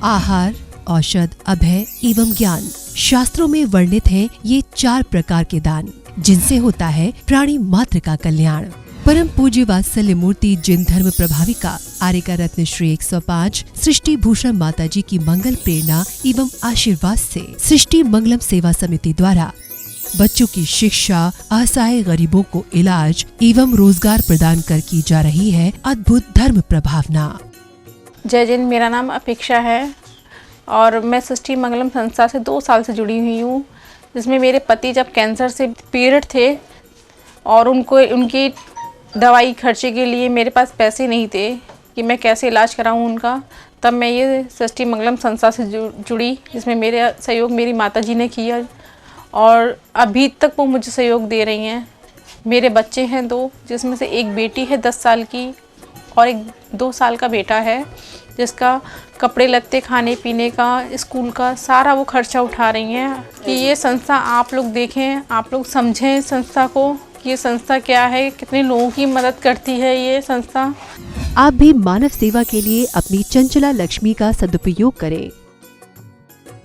आहार, औषध, अभय एवं ज्ञान। शास्त्रों में वर्णित हैं ये 4 प्रकार के दान, जिनसे होता है प्राणी मात्र का कल्याण। परम पूज्य वात्सल्य मूर्ति जिन धर्म प्रभाविका आर्यका रत्न श्री 105 सृष्टि भूषण माता जी की मंगल प्रेरणा एवं आशीर्वाद से सृष्टि मंगलम सेवा समिति द्वारा बच्चों की शिक्षा, असहाय गरीबों को इलाज एवं रोजगार प्रदान कर की जा रही है अद्भुत धर्म प्रभावना। जय जैन, मेरा नाम अपेक्षा है और मैं सृष्टि मंगलम संस्था से 2 साल से जुड़ी हुई हूँ, जिसमें मेरे पति जब कैंसर से पीड़ित थे और उनकी दवाई खर्चे के लिए मेरे पास पैसे नहीं थे कि मैं कैसे इलाज कराऊं उनका, तब मैं ये सृष्टि मंगलम संस्था से जुड़ी, जिसमें मेरे सहयोग मेरी माताजी ने किया और अभी तक वो मुझे सहयोग दे रही हैं। मेरे बच्चे हैं 2, जिसमें से एक बेटी है 10 साल की और एक 2 साल का बेटा है, जिसका कपड़े लत्ते, खाने पीने का, स्कूल का सारा वो खर्चा उठा रही हैं। कि ये संस्था आप लोग देखें, आप लोग समझें संस्था को कि ये संस्था क्या है, कितने लोगों की मदद करती है ये संस्था। आप भी मानव सेवा के लिए अपनी चंचला लक्ष्मी का सदुपयोग करें।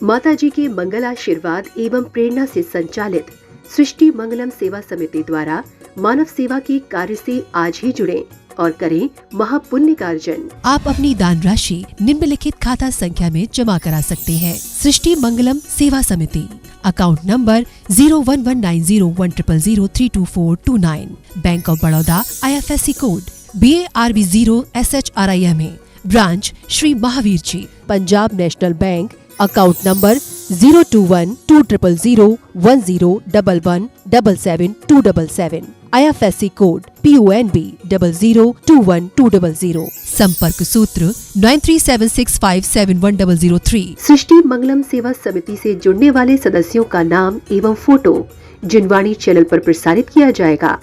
माता जी के मंगल आशीर्वाद एवं प्रेरणा से संचालित सृष्टि मंगलम सेवा समिति द्वारा मानव सेवा के कार्य से आज ही जुड़ें और करें महापुण्य का अर्जन। आप अपनी दान राशि निम्नलिखित खाता संख्या में जमा करा सकते हैं। सृष्टि Mangalam Seva Samiti, account number 01190100032429, bank of Baroda, IFSC code BARB 0 SHRIMA, branch Shri Mahavir ji, Punjab national bank, account number 021200101177 IFSC code PONB 0021200। संपर्क सूत्र 9376571003। सृष्टि मंगलम सेवा समिति से जुड़ने वाले सदस्यों का नाम एवं फोटो जिनवाणी चैनल पर प्रसारित किया जाएगा।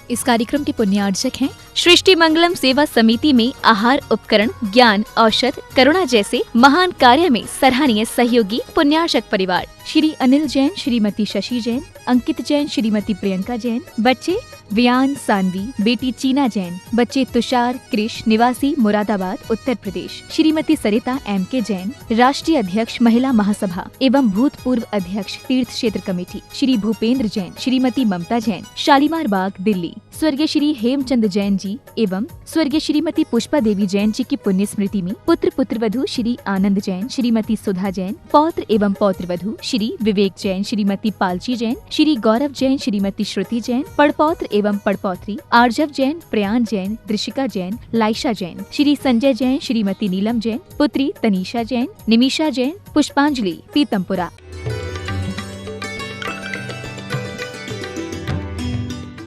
इस कार्यक्रम के पुण्यार्जक हैं सृष्टि मंगलम सेवा समिति में आहार उपकरण, ज्ञान, औषध, करुणा जैसे महान कार्य में सराहनीय सहयोगी पुण्यार्जक परिवार श्री अनिल जैन, श्रीमती शशि जैन, अंकित जैन, श्रीमती प्रियंका जैन। बच्चे वियान सानवी, बेटी चीना जैन। बच्चे तुषार कृष, निवासी मुरादाबाद उत्तर प्रदेश। श्रीमती सरिता MK जैन, राष्ट्रीय अध्यक्ष महिला महासभा एवं भूतपूर्व अध्यक्ष तीर्थ क्षेत्र कमेटी। श्री भूपेंद्र जैन, श्रीमती ममता जैन, शालीमार बाग दिल्ली। स्वर्गीय श्री हेमचंद जैन जी एवं स्वर्गीय श्रीमती पुष्पा देवी जैन जी की पुण्य स्मृति में पुत्र पुत्रवधू श्री आनंद जैन, श्रीमती सुधा जैन, पौत्र एवं पौत्रवधू श्री विवेक जैन, श्रीमती पालची जैन, श्री गौरव जैन, श्रीमती श्रुति जैन, पड़पौत्र एवं पड़पौत्री आर्जव जैन, प्रयान जैन, दृशिका जैन, लाइशा जैन, श्री संजय जैन, श्रीमती नीलम जैन, पुत्री तनीषा जैन, निमिषा जैन, पुष्पांजलि पीतमपुरा।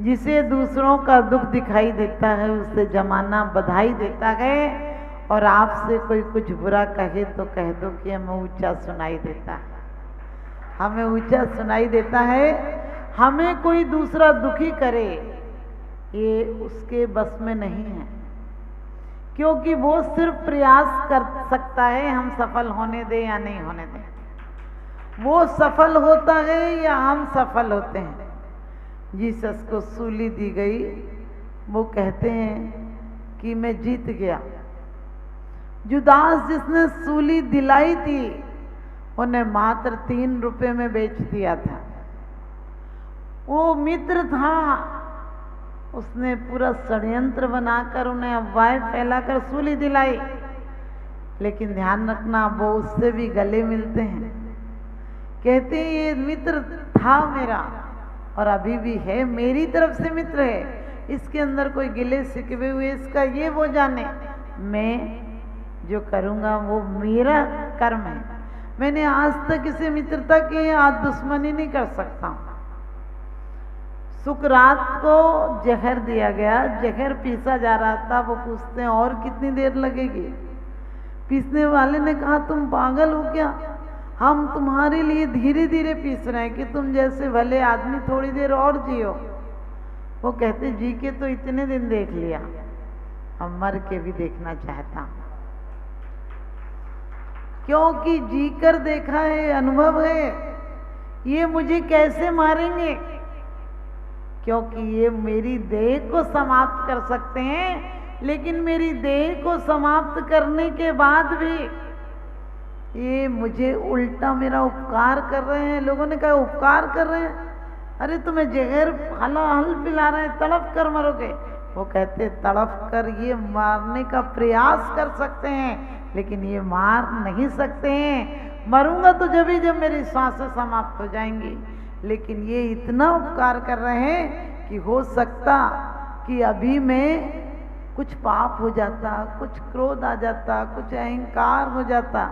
जिसे दूसरों का दुख दिखाई देता है उससे जमाना बधाई देता है, और आपसे कोई कुछ बुरा कहे तो कह दो कि हमें ऊंचा सुनाई देता है, हमें ऊंचा सुनाई देता है। हमें कोई दूसरा दुखी करे ये उसके बस में नहीं है, क्योंकि वो सिर्फ प्रयास कर सकता है हम सफल होने दें या नहीं होने दें। वो सफल होता है या हम सफल होते हैं। जीसस को सूली दी गई, वो कहते हैं कि मैं जीत गया। जुदास जिसने सूली दिलाई थी उन्हें मात्र 3 रुपए में बेच दिया था। वो मित्र था, उसने पूरा षड्यंत्र बनाकर उन्हें अफवाहें फैलाकर सूली दिलाई, लेकिन ध्यान रखना वो उससे भी गले मिलते हैं। कहते हैं ये मित्र था मेरा और अभी भी है, मेरी तरफ से मित्र है, इसके अंदर कोई गिले शिकवे हुए इसका ये वो जाने, मैं जो करूँगा वो मेरा कर्म है। मैंने आज तक इसे मित्रता की, आज दुश्मनी नहीं कर सकता। सुकरात को जहर दिया गया, जहर पीसा जा रहा था, वो पूछते हैं और कितनी देर लगेगी। पीसने वाले ने कहा तुम पागल हो क्या, हम तुम्हारे लिए धीरे धीरे पीस रहे हैं कि तुम जैसे भले आदमी थोड़ी देर और जियो। वो कहते जी के तो इतने दिन देख लिया, अब मर के भी देखना चाहता हूं, क्योंकि जी कर देखा है, अनुभव है। ये मुझे कैसे मारेंगे, क्योंकि ये मेरी देह को समाप्त कर सकते हैं, लेकिन मेरी देह को समाप्त करने के बाद भी ये मुझे उल्टा मेरा उपकार कर रहे हैं। लोगों ने कहा उपकार कर रहे हैं, अरे तुम्हें जहर हल पिला रहे हैं, तड़प कर मरोगे। वो कहते तड़प कर ये मारने का प्रयास कर सकते हैं, लेकिन ये मार नहीं सकते हैं। मरूंगा तो जब मेरी सांसें समाप्त हो जाएंगी। लेकिन ये इतना उपकार कर रहे हैं कि हो सकता कि अभी में कुछ पाप हो जाता, कुछ क्रोध आ जाता, कुछ अहंकार हो जाता,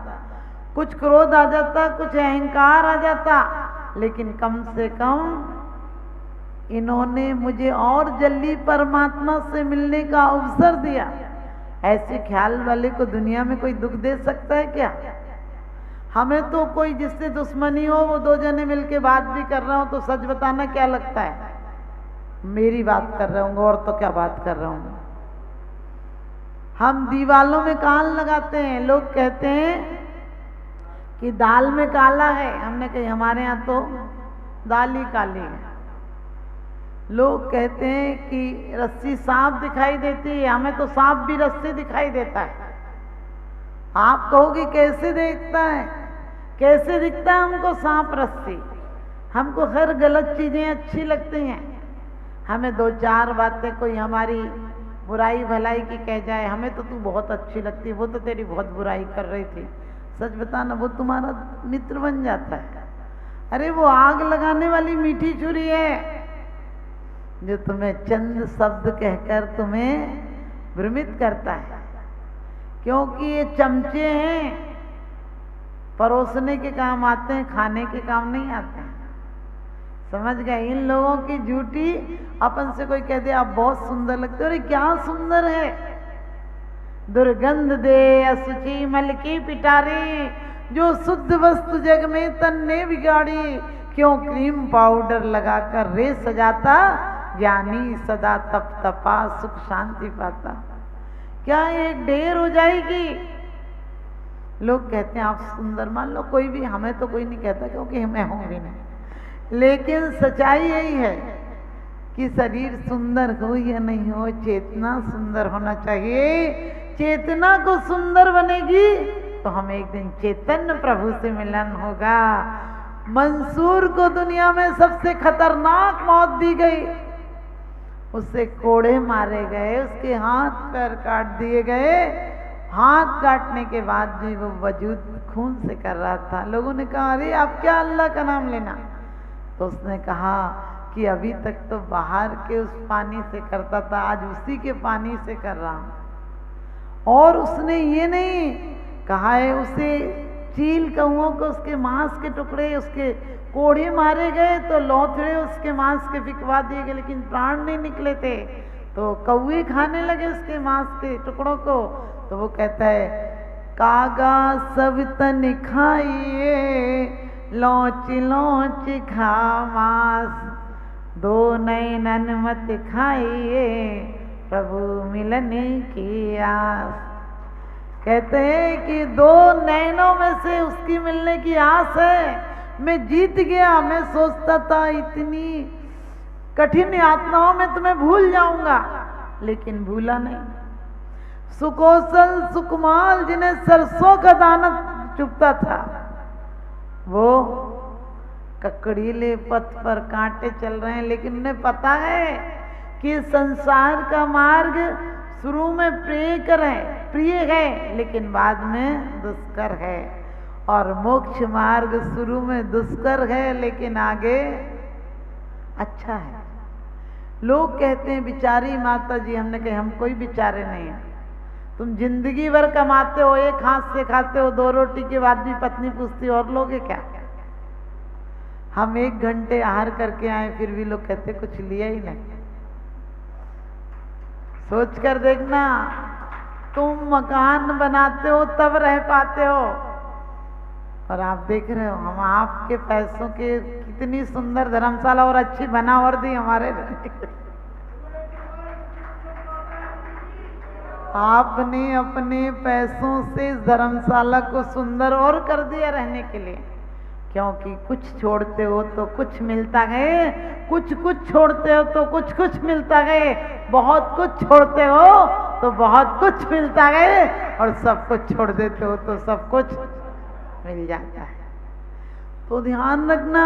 कुछ क्रोध आ जाता, कुछ अहंकार आ जाता, लेकिन कम से कम इन्होंने मुझे और जल्दी परमात्मा से मिलने का अवसर दिया। ऐसे ख्याल वाले को दुनिया में कोई दुख दे सकता है क्या? हमें तो कोई जिससे दुश्मनी हो, वो दो जने मिलके बात भी कर रहे हो तो सच बताना क्या लगता है, मेरी बात कर रहे होंगे और तो क्या बात कर रहे होंगे। हम दीवालों में कान लगाते हैं, लोग कहते हैं कि दाल में काला है, हमने कही हमारे यहाँ तो दाल ही काली है। लोग कहते हैं कि रस्सी सांप दिखाई देती है, हमें तो सांप भी रस्सी दिखाई देता है। आप कहोगे कैसे देखता है, कैसे दिखता है हमको सांप रस्सी? हमको हर गलत चीजें अच्छी लगती हैं। हमें दो चार बातें कोई हमारी बुराई भलाई की कह जाए, हमें तो तू बहुत अच्छी लगती है, वो तो तेरी बहुत बुराई कर रही थी, सच बताना वो तुम्हारा मित्र बन जाता है। अरे वो आग लगाने वाली मीठी छुरी है जो तुम्हें चंद शब्द कहकर तुम्हें भ्रमित करता है, क्योंकि ये चमचे हैं, परोसने के काम आते हैं, खाने के काम नहीं आते हैं। समझ गए? इन लोगों की झूठी अपन से कोई कह दे आप बहुत सुंदर लगते हो, अरे क्या सुंदर है, दुर्गंध दे असुचि मल की पिटारी, जो शुद्ध वस्तु जग में तन ने बिगाड़ी, क्यों क्रीम पाउडर लगाकर रे सजाता, ज्ञानी सदा तप तपा सुख शांति पाता। क्या एक ढेर हो जाएगी? लोग कहते हैं आप सुंदर, मान लो कोई भी, हमें तो कोई नहीं कहता क्योंकि मैं हूं भी नहीं, लेकिन सच्चाई यही है कि शरीर सुंदर हो या नहीं हो, चेतना सुंदर होना चाहिए। चेतना को सुंदर बनेगी तो हम एक दिन चैतन्य प्रभु से मिलन होगा। मंसूर को दुनिया में सबसे खतरनाक मौत दी गई, उससे कोड़े मारे गए, उसके हाथ पैर काट दिए गए। हाथ काटने के बाद भी वो वजूद खून से कर रहा था। लोगों ने कहा अरे आप क्या अल्लाह का नाम लेना, तो उसने कहा कि अभी तक तो बाहर के उस पानी से करता था, आज उसी के पानी से कर रहा हूं। और उसने ये नहीं कहा है उसे चील कौओं को उसके मांस के टुकड़े, उसके कोड़े मारे गए तो लौथड़े उसके मांस के फिकवा दिए गए, लेकिन प्राण नहीं निकले थे, तो कौए खाने लगे उसके मांस के टुकड़ों को। तो वो कहता है कागा सब तन खाइए, लौच लौच खा मांस, दो नैनन मत खाइए, प्रभु मिलने की आस। कहते हैं कि दो नैनों में से उसकी मिलने की आस है। मैं जीत गया, मैं सोचता था इतनी कठिन यातनाओं में तुम्हें भूल जाऊंगा, लेकिन भूला नहीं। सुकौशल सुकुमाल जिन्हें सरसों का दाना चुभता था, वो ककड़ीले पथ पर कांटे चल रहे हैं, लेकिन उन्हें पता है कि संसार का मार्ग शुरू में प्रिय है, लेकिन बाद में दुष्कर है, और मोक्ष मार्ग शुरू में दुष्कर है, लेकिन आगे अच्छा है। लोग कहते हैं बिचारी माता जी, हमने कहा हम कोई बिचारे नहीं हैं। तुम जिंदगी भर कमाते हो, एक हाथ से खाते हो, 2 रोटी के बाद भी पत्नी पूछती और लोगे क्या? हम 1 घंटे आहार करके आए, फिर भी लोग कहते कुछ लिया ही नहीं। सोच कर देखना, तुम मकान बनाते हो तब रह पाते हो, और आप देख रहे हो हम आपके पैसों के कितनी सुंदर धर्मशाला और अच्छी बना और दी हमारे। आपने अपने पैसों से इस धर्मशाला को सुंदर और कर दिया रहने के लिए, क्योंकि कुछ छोड़ते हो तो कुछ मिलता है, कुछ छोड़ते हो तो कुछ मिलता है, बहुत कुछ छोड़ते हो तो बहुत कुछ मिलता है, और सब कुछ छोड़ देते हो तो सब कुछ मिल जाता है। तो ध्यान रखना,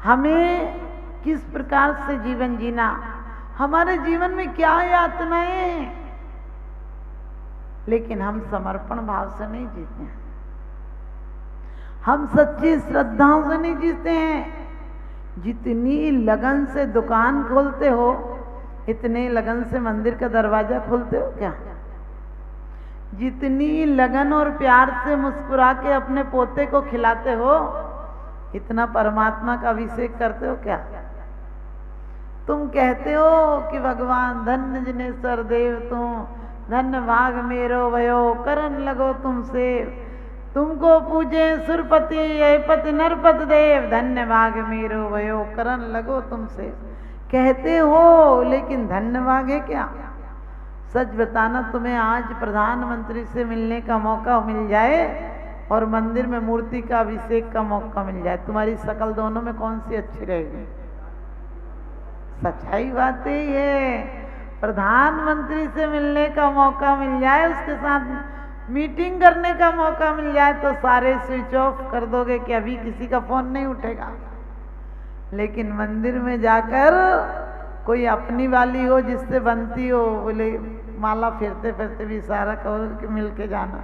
हमें किस प्रकार से जीवन जीना, हमारे जीवन में क्या यातनाएं हैं, लेकिन हम समर्पण भाव से नहीं जीते हैं, हम सच्ची श्रद्धाओं से नहीं जीते हैं। जितनी लगन से दुकान खोलते हो, इतने लगन से मंदिर का दरवाजा खोलते हो क्या? जितनी लगन और प्यार से मुस्कुरा के अपने पोते को खिलाते हो, इतना परमात्मा का अभिषेक करते हो क्या? तुम कहते हो कि भगवान धन्य जिनेश्वर देव तुम, धन्य भाग मेरो भयो, करन लगो तुमसे, तुमको पूजे सुरपति यपति नरपति देव, धन्य भाग मेरो भयो, करन लगो तुमसे। कहते हो, लेकिन धन्य भाग है क्या? सच बताना, तुम्हें आज प्रधानमंत्री से मिलने का मौका मिल जाए और मंदिर में मूर्ति का अभिषेक का मौका मिल जाए, तुम्हारी शकल दोनों में कौन सी अच्छी रहेगी? सच्चाई बात ही है। प्रधानमंत्री से मिलने का मौका मिल जाए, उसके साथ मीटिंग करने का मौका मिल जाए, तो सारे स्विच ऑफ कर दोगे कि अभी किसी का फोन नहीं उठेगा। लेकिन मंदिर में जाकर कोई अपनी वाली हो जिससे बनती हो, बोले माला फेरते फेरते भी इशारा करो कि मिल के जाना।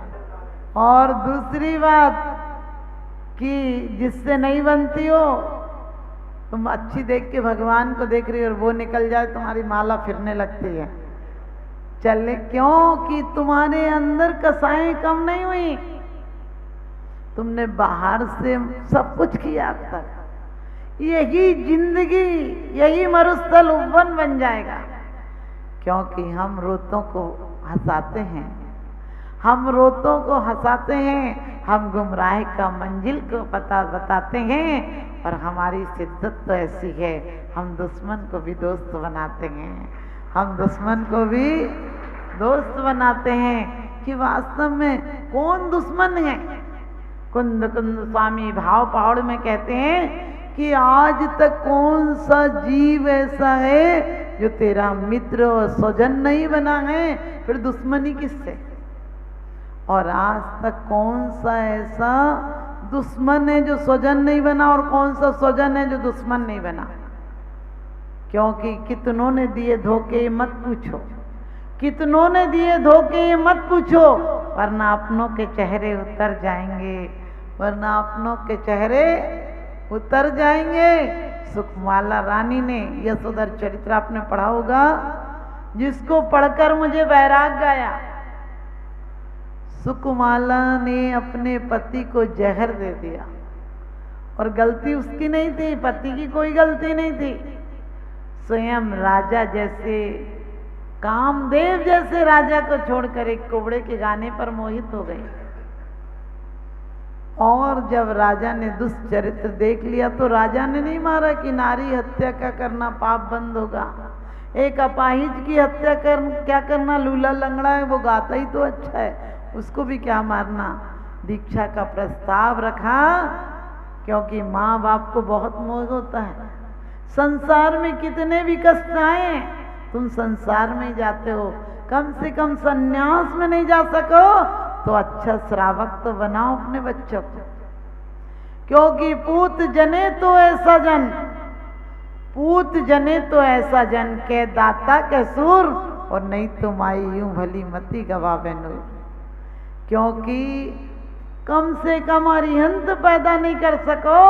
और दूसरी बात कि जिससे नहीं बनती हो, तुम अच्छी देख के भगवान को देख रही हो और वो निकल जाए, तुम्हारी माला फिरने लगती है। चले क्यों? कि तुम्हारे अंदर कसाएं कम नहीं हुई, तुमने बाहर से सब कुछ किया अब तक। यही जिंदगी, यही मरुस्थल उपवन बन जाएगा, क्योंकि हम रोतों को हंसाते हैं, हम रोतों को हंसाते हैं, हम गुमराह का मंजिल को पता बताते हैं। और हमारी शिद्दत तो ऐसी है, हम दुश्मन को भी दोस्त बनाते हैं, हम दुश्मन को भी दोस्त बनाते हैं। कि वास्तव में कौन दुश्मन है? कुंद कुंद स्वामी भाव पहाड़ में कहते हैं कि आज तक कौन सा जीव ऐसा है जो तेरा मित्र और स्वजन नहीं बना है, फिर दुश्मनी किससे? और आज तक कौन सा ऐसा दुश्मन है जो स्वजन नहीं बना, और कौन सा स्वजन है जो दुश्मन नहीं बना? क्योंकि कितनों ने दिए धोखे, मत पूछो, कितनों ने दिए धोखे, मत पूछो, वरना अपनों के चेहरे उतर जाएंगे, वरना अपनों के चेहरे उतर जाएंगे। सुखमाला रानी ने यशोधर चरित्र आपने पढ़ा होगा, जिसको पढ़कर मुझे वैराग्य आया। सुकुमाला ने अपने पति को जहर दे दिया, और गलती उसकी नहीं थी, पति की कोई गलती नहीं थी। स्वयं राजा जैसे, कामदेव जैसे राजा को छोड़कर एक कोबड़े के गाने पर मोहित हो गई। और जब राजा ने दुष्चरित्र देख लिया तो राजा ने नहीं मारा कि नारी हत्या का करना पाप बंद होगा, एक अपाहिज की हत्या क्या करना, लूला लंगड़ा है वो गाता ही तो अच्छा है, उसको भी क्या मारना। दीक्षा का प्रस्ताव रखा, क्योंकि माँ बाप को बहुत मोह होता है। संसार में कितने भी कष्ट आए, तुम संसार में ही जाते हो, कम से कम सन्यास में नहीं जा सको तो अच्छा श्रावक तो बनाओ अपने बच्चों को। क्योंकि पूत जने तो ऐसा जन, पूत जने तो ऐसा जन के दाता के सूर, और नहीं तो माई यूं भली मती गवावे नूर। क्योंकि कम से कम अरिहंत पैदा नहीं कर सको,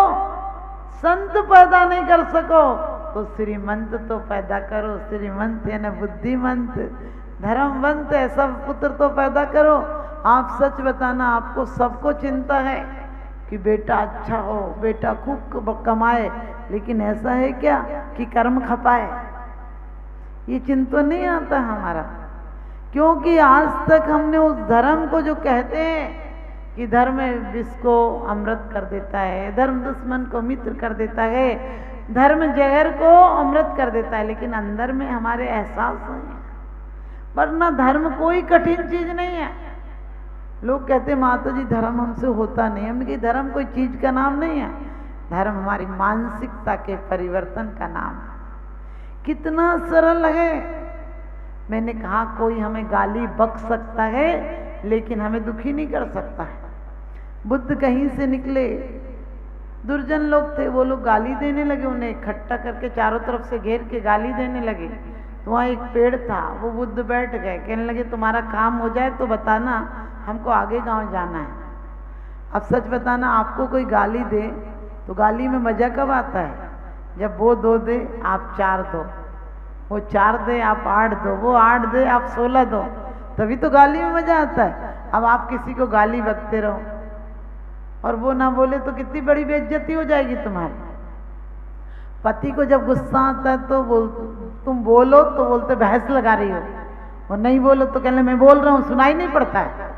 संत पैदा नहीं कर सको, तो श्रीमंत तो पैदा करो। श्रीमंत है ना बुद्धिमंत, धर्मवंत ऐसा पुत्र तो पैदा करो। आप सच बताना, आपको सबको चिंता है कि बेटा अच्छा हो, बेटा खूब कमाए, लेकिन ऐसा है क्या कि कर्म खपाए? ये चिंता नहीं आता हमारा, क्योंकि आज तक हमने उस धर्म को जो कहते हैं कि धर्म विष को अमृत कर देता है, धर्म दुश्मन को मित्र कर देता है, धर्म जहर को अमृत कर देता है, लेकिन अंदर में हमारे एहसास नहीं है। वरना धर्म कोई कठिन चीज नहीं है। लोग कहते माता जी धर्म हमसे होता नहीं, हमने कहा धर्म कोई चीज का नाम नहीं है, धर्म हमारी मानसिकता के परिवर्तन का नाम है। कितना सरल है, मैंने कहा कोई हमें गाली बक सकता है लेकिन हमें दुखी नहीं कर सकता है। बुद्ध कहीं से निकले, दुर्जन लोग थे, वो लोग गाली देने लगे, उन्हें इकट्ठा करके चारों तरफ से घेर के गाली देने लगे। तो वहाँ एक पेड़ था, वो बुद्ध बैठ गए, कहने लगे तुम्हारा काम हो जाए तो बताना, हमको आगे गांव जाना है। अब सच बताना, आपको कोई गाली दे तो गाली में मजा कब आता है? जब वो 2 दे आप 4 दो, वो 4 दे आप 8 दो, वो 8 दे आप 16 दो, तभी तो गाली में मजा आता है। अब आप किसी को गाली बकते रहो और वो ना बोले तो कितनी बड़ी बेइज्जती हो जाएगी तुम्हारी। पति को जब गुस्सा आता है तो तुम बोलो तो बोलते बहस लगा रही हो, और नहीं बोलो तो कहने मैं बोल रहा हूँ, सुनाई नहीं पड़ता है।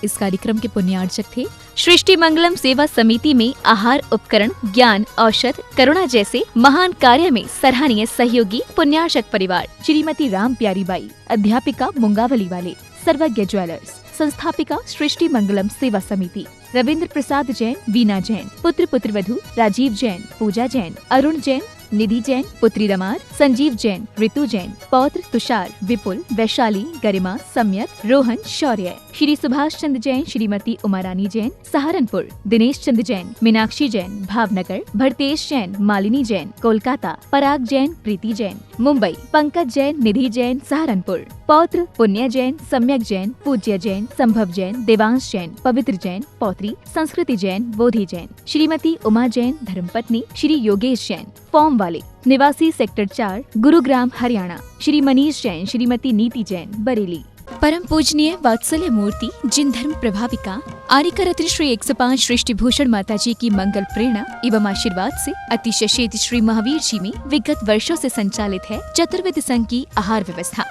इस कार्यक्रम के पुण्यार्चक थे सृष्टि मंगलम सेवा समिति में आहार उपकरण, ज्ञान, औषध, करुणा जैसे महान कार्य में सराहनीय सहयोगी पुण्यार्चक परिवार श्रीमती राम प्यारी बाई, अध्यापिका मुंगावली वाले, सर्वज्ञ ज्वेलर्स, संस्थापिका सृष्टि मंगलम सेवा समिति, रविंद्र प्रसाद जैन, वीना जैन, पुत्र पुत्रवधू राजीव जैन, पूजा जैन, अरुण जैन, निधि जैन, पुत्री रमार, संजीव जैन, ऋतु जैन, पौत्र तुषार, विपुल, वैशाली, गरिमा, सम्यक, रोहन, शौर्य, श्री सुभाष चंद्र जैन, श्रीमती उमारानी जैन, सहारनपुर, दिनेश चंद्र जैन, मीनाक्षी जैन, भावनगर, भरतेश जैन, मालिनी जैन, कोलकाता, पराग जैन, प्रीति जैन, मुंबई, पंकज जैन, निधि जैन, सहारनपुर, पौत्र पुण्य जैन, सम्यक जैन, पूज्य जैन, संभव जैन, देवांश जैन, पवित्र जैन, पौत्री संस्कृति जैन, बोधि जैन, श्रीमती उमा जैन, धर्मपत्नी श्री योगेश जैन, फॉर्म वाले, निवासी सेक्टर 4, गुरुग्राम, हरियाणा, श्री मनीष जैन, श्रीमती नीति जैन, बरेली। परम पूजनीय वात्सल्य मूर्ति जिन धर्म प्रभाविका आर्यका रत्न श्री 105 सृष्टि भूषण माता जी की मंगल प्रेरणा एवं आशीर्वाद से अतिशय शेत श्री महावीर जी में विगत वर्षों से संचालित है चतुर्विध संघ की आहार व्यवस्था,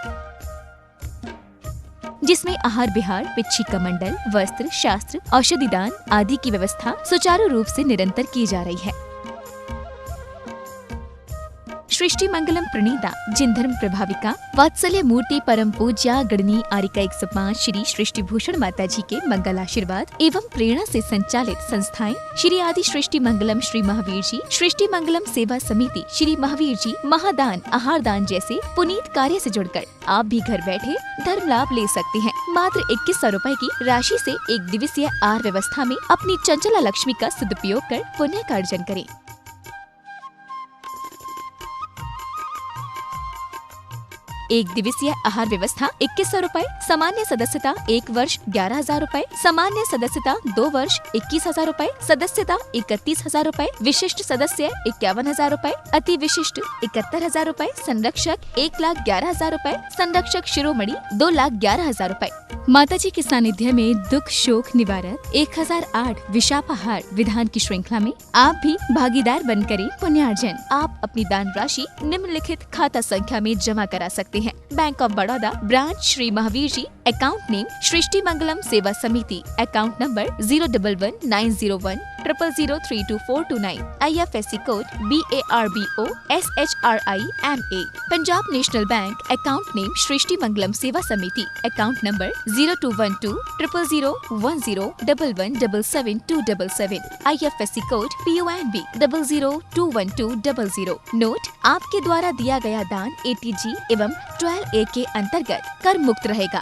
जिसमें आहार विहार, पिच्छी मंडल, वस्त्र, शास्त्र, औषधि दान आदि की व्यवस्था सुचारू रूप से निरंतर की जा रही है। सृष्टि मंगलम प्रणीता जिन धर्म प्रभाविका वात्सल्य मूर्ति परम पूज्या गणनी आर्यका 105 श्री सृष्टि भूषण माता जी के मंगल आशीर्वाद एवं प्रेरणा से संचालित संस्थाएं श्री आदि सृष्टि मंगलम श्री महावीर जी, सृष्टि मंगलम सेवा समिति श्री महावीर जी, महादान, आहार दान जैसे पुनीत कार्य से जुड़कर आप भी घर बैठे धर्म लाभ ले सकते हैं। मात्र 2100 रुपए की राशि से एक दिवसीय आहार व्यवस्था में अपनी चंचला लक्ष्मी का सदुपयोग कर पुण्य का अर्जन करें। एक दिवसीय आहार व्यवस्था 2100 रुपए, सामान्य सदस्यता 1 वर्ष 11,000 रुपए, सामान्य सदस्यता 2 वर्ष 21,000 रुपए, सदस्यता 31,000 रुपए, विशिष्ट सदस्य 51,000 रुपए, अति विशिष्ट 71,000 रुपए, संरक्षक 1,11,000 रुपए, संरक्षक शिरोमणि 2,11,000 रुपए। माता जी के सानिध्य में दुख शोक निवारक 1008 विशापाहार विधान की श्रृंखला में आप भी भागीदार बन करें पुण्यार्जन। आप अपनी दान राशि निम्नलिखित खाता संख्या में जमा करा सकते हैं। Bank of Baroda, branch Shri Mahavir ji, account name Srishti Mangalam Seva Samiti, account number 0119010003249, IFSC code BARBO SHRIMA। Punjab national bank, account name Srishti Mangalam Seva Samiti, account number 02120010117777, IFSC code PONB 0021200। Note: आपके द्वारा दिया गया दान ATG एवं 12A के अंतर्गत कर मुक्त रहेगा।